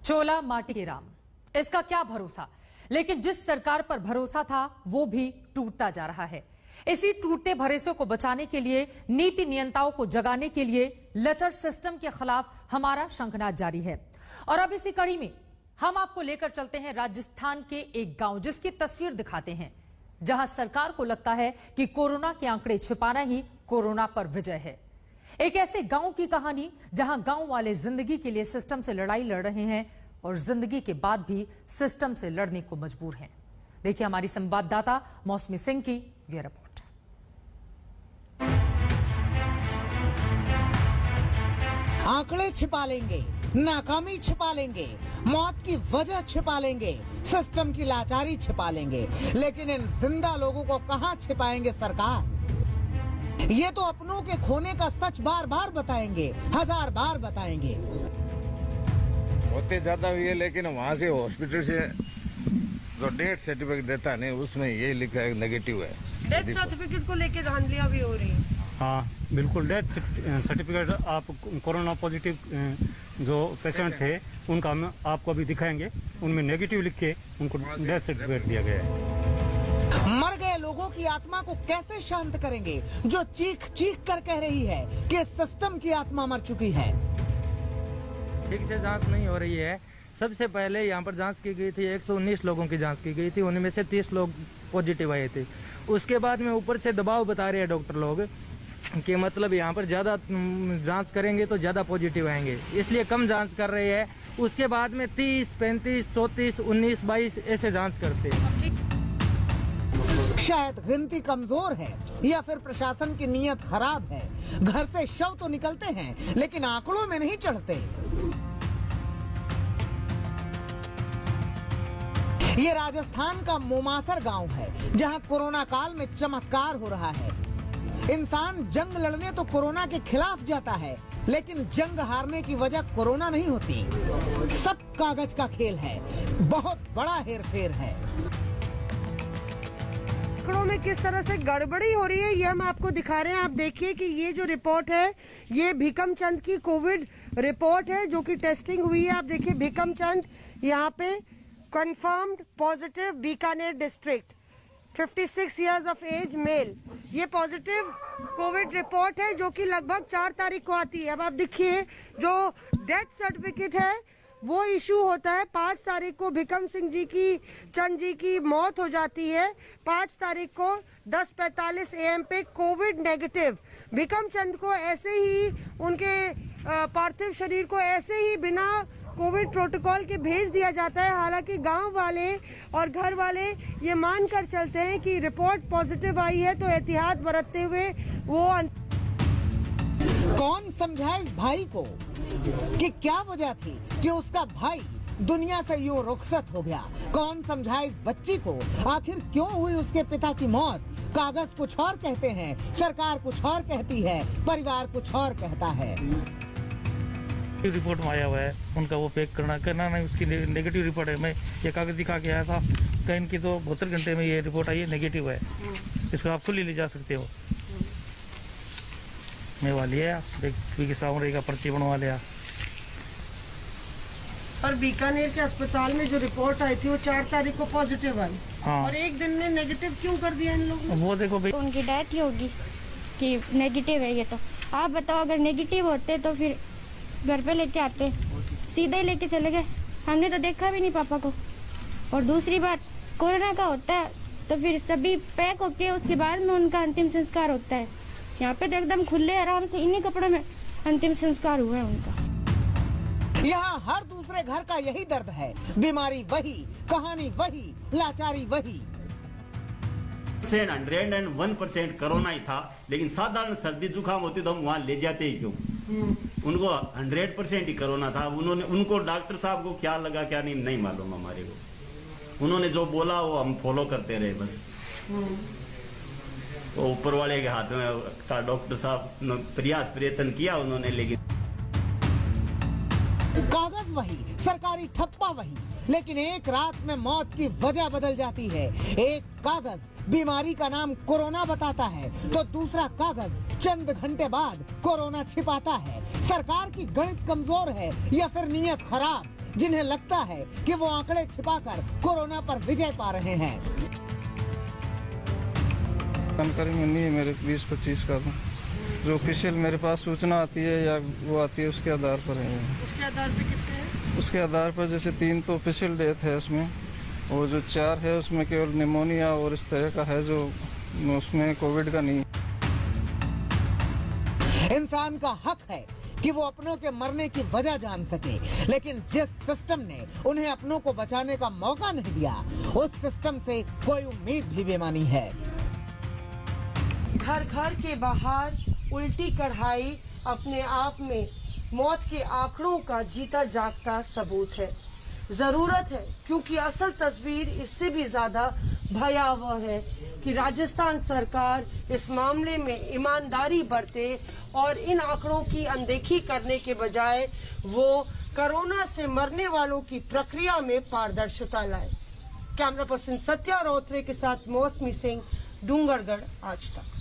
चोला माटी के राम, इसका क्या भरोसा। लेकिन जिस सरकार पर भरोसा था वो भी टूटता जा रहा है। इसी टूटते भरोसे को बचाने के लिए, नीति नियंताओं को जगाने के लिए लचर सिस्टम के खिलाफ हमारा शंखनाद जारी है। और अब इसी कड़ी में हम आपको लेकर चलते हैं राजस्थान के एक गांव, जिसकी तस्वीर दिखाते हैं, जहां सरकार को लगता है कि कोरोना के आंकड़े छिपाना ही कोरोना पर विजय है। एक ऐसे गांव की कहानी जहां गांव वाले जिंदगी के लिए सिस्टम से लड़ाई लड़ रहे हैं और जिंदगी के बाद भी सिस्टम से लड़ने को मजबूर हैं। देखिए हमारी संवाददाता मौसमी सिंह की यह रिपोर्ट। आंकड़े छिपा लेंगे, नाकामी छिपा लेंगे, मौत की वजह छिपा लेंगे, सिस्टम की लाचारी छिपा लेंगे, लेकिन इन जिंदा लोगों को कहां छिपाएंगे सरकार? ये तो अपनों के खोने का सच बार बार बताएंगे, हजार बार बताएंगे। होते ज्यादा भी है, लेकिन वहाँ से हॉस्पिटल से जो डेथ सर्टिफिकेट देता नहीं, उसमें ये लिखा है नेगेटिव है। डेथ सर्टिफिकेट को लेकर धांधलियां भी हो रही है। हाँ बिल्कुल, डेथ सर्टिफिकेट आप कोरोना पॉजिटिव जो पेशेंट थे उनका हम आपको अभी दिखाएंगे, उनमें नेगेटिव लिख के उनको डेथ सर्टिफिकेट दिया गया है। मर गए लोगों की आत्मा को कैसे शांत करेंगे, जो चीख चीख कर कह रही है कि सिस्टम की आत्मा मर चुकी है। ठीक से जांच नहीं हो रही है। सबसे पहले यहाँ पर जांच की गई थी, 119 लोगों की जांच की गई थी, उनमें से 30 लोग पॉजिटिव आए थे। उसके बाद में ऊपर से दबाव बता रहे हैं डॉक्टर लोग कि मतलब यहाँ पर ज़्यादा जांच करेंगे तो ज़्यादा पॉजिटिव आएंगे, इसलिए कम जांच कर रहे हैं। उसके बाद में 30, 35, 34, 19, 22 ऐसे जांच करते हैं। शायद गिनती कमजोर है या फिर प्रशासन की नीयत खराब है। घर से शव तो निकलते हैं लेकिन आंकड़ों में नहीं चढ़ते। ये राजस्थान का मोमासर गांव है, जहां कोरोना काल में चमत्कार हो रहा है। इंसान जंग लड़ने तो कोरोना के खिलाफ जाता है, लेकिन जंग हारने की वजह कोरोना नहीं होती। सब कागज का खेल है, बहुत बड़ा हेरफेर है। आंकड़ों में किस तरह से गड़बड़ी हो रही है ये हम आपको दिखा रहे हैं। आप देखिए कि ये जो रिपोर्ट है ये भीकम चंद की कोविड रिपोर्ट है, जो कि टेस्टिंग हुई है। आप देखिए भीकम चंद यहाँ पे confirmed positive, Bikaner district, 56 years of age, male. ये पॉजिटिव कोविड रिपोर्ट है जो कि लगभग 4 तारीख को आती है। अब आप देखिए जो डेथ सर्टिफिकेट है वो इशू होता है 5 तारीख को। भीकम सिंह जी की, चंद जी की मौत हो जाती है 5 तारीख को 10:45 AM पे कोविड नेगेटिव। भीकम चंद को ऐसे ही उनके पार्थिव शरीर को ऐसे ही बिना कोविड प्रोटोकॉल के भेज दिया जाता है। हालांकि गांव वाले और घर वाले ये मानकर चलते हैं कि रिपोर्ट पॉजिटिव आई है, तो एहतियात बरतते हुए वो। कौन समझाए इस भाई को कि क्या वजह थी कि उसका भाई दुनिया से यूं रुखसत हो गया? कौन समझाए इस बच्ची को आखिर क्यों हुई उसके पिता की मौत? कागज कुछ और कहते हैं, सरकार कुछ और कहती है, परिवार कुछ और कहता है। रिपोर्ट में आया हुआ है उनका, वो पैक करना नहीं, उसकी नेगेटिव रिपोर्ट है। मैं ये कागज दिखा के आया था, कहीं इनकी तो 72 घंटे में ये रिपोर्ट आई है, नेगेटिव है। इसको आप खुली ले जा सकते हो। मैं वाली है, देख सामने का पर्ची बनवा लिया। और बीकानेर के अस्पताल में जो रिपोर्ट आई थी वो 4 तारीख को पॉजिटिव आई। हाँ। और एक दिन में नेगेटिव क्यों कर दिया इन लोगों ने? वो देखो भाई, उनकी डेथ ही होगी कि नेगेटिव है ये। तो आप बताओ, अगर नेगेटिव होते तो फिर घर पे लेके आते, सीधे ही लेके चले गए। हमने तो देखा भी नहीं पापा को। और दूसरी बात, कोरोना का होता है तो फिर सभी पैक होके उसके बाद में उनका अंतिम संस्कार होता है। यहाँ पे तो एकदम खुले आराम से इन्हीं कपड़ों में अंतिम संस्कार हुआ है उनका। यहाँ हर दूसरे घर का यही दर्द है। बीमारी वही, कहानी वही, लाचारी वही। 101% कोरोना ही था, लेकिन साधारण सर्दी जुकाम होती तो हम वहाँ ले जाते ही क्यों? उनको 100% ही कोरोना था। उनको डॉक्टर साहब को क्या लगा क्या नहीं मालूम हमारे को। उन्होंने जो बोला वो हम फॉलो करते रहे बस। वो ऊपर वाले के हाथ में का डॉक्टर साहब प्रयत्न किया उन्होंने, लेकिन कागज वही, सरकारी ठप्पा वही, लेकिन एक रात में मौत की वजह बदल जाती है। एक कागज बीमारी का नाम कोरोना बताता है तो दूसरा कागज चंद घंटे बाद कोरोना छिपाता है। सरकार की गणित कमजोर है या फिर नीयत खराब? जिन्हें लगता है कि वो आंकड़े छिपाकर कोरोना पर विजय पा रहे हैं। जानकारी में नहीं है मेरे 20-25 का, तो जो ऑफिशियल मेरे पास सूचना आती है या वो आती है उसके आधार पर है। उसके आधार पे कितने हैं? उसके आधार पर जैसे 3 तो ऑफिशियल डेथ है उसमें, और जो 4 है उसमें केवल निमोनिया और इस तरह का है, जो उसमें कोविड का नहीं। इंसान का हक है कि वो अपनों के मरने की वजह जान सके, लेकिन जिस सिस्टम ने उन्हें अपनों को बचाने का मौका नहीं दिया, उस सिस्टम से कोई उम्मीद भी बेमानी है। घर घर के बाहर उल्टी कढ़ाई अपने आप में मौत के आंकड़ों का जीता जागता सबूत है। जरूरत है, क्योंकि असल तस्वीर इससे भी ज्यादा भयावह है कि राजस्थान सरकार इस मामले में ईमानदारी बरते और इन आंकड़ों की अनदेखी करने के बजाय वो कोरोना से मरने वालों की प्रक्रिया में पारदर्शिता लाए। कैमरा पर्सन सत्या रोत्रे के साथ मौसमी सिंह, डूंगरगढ़ आज तक।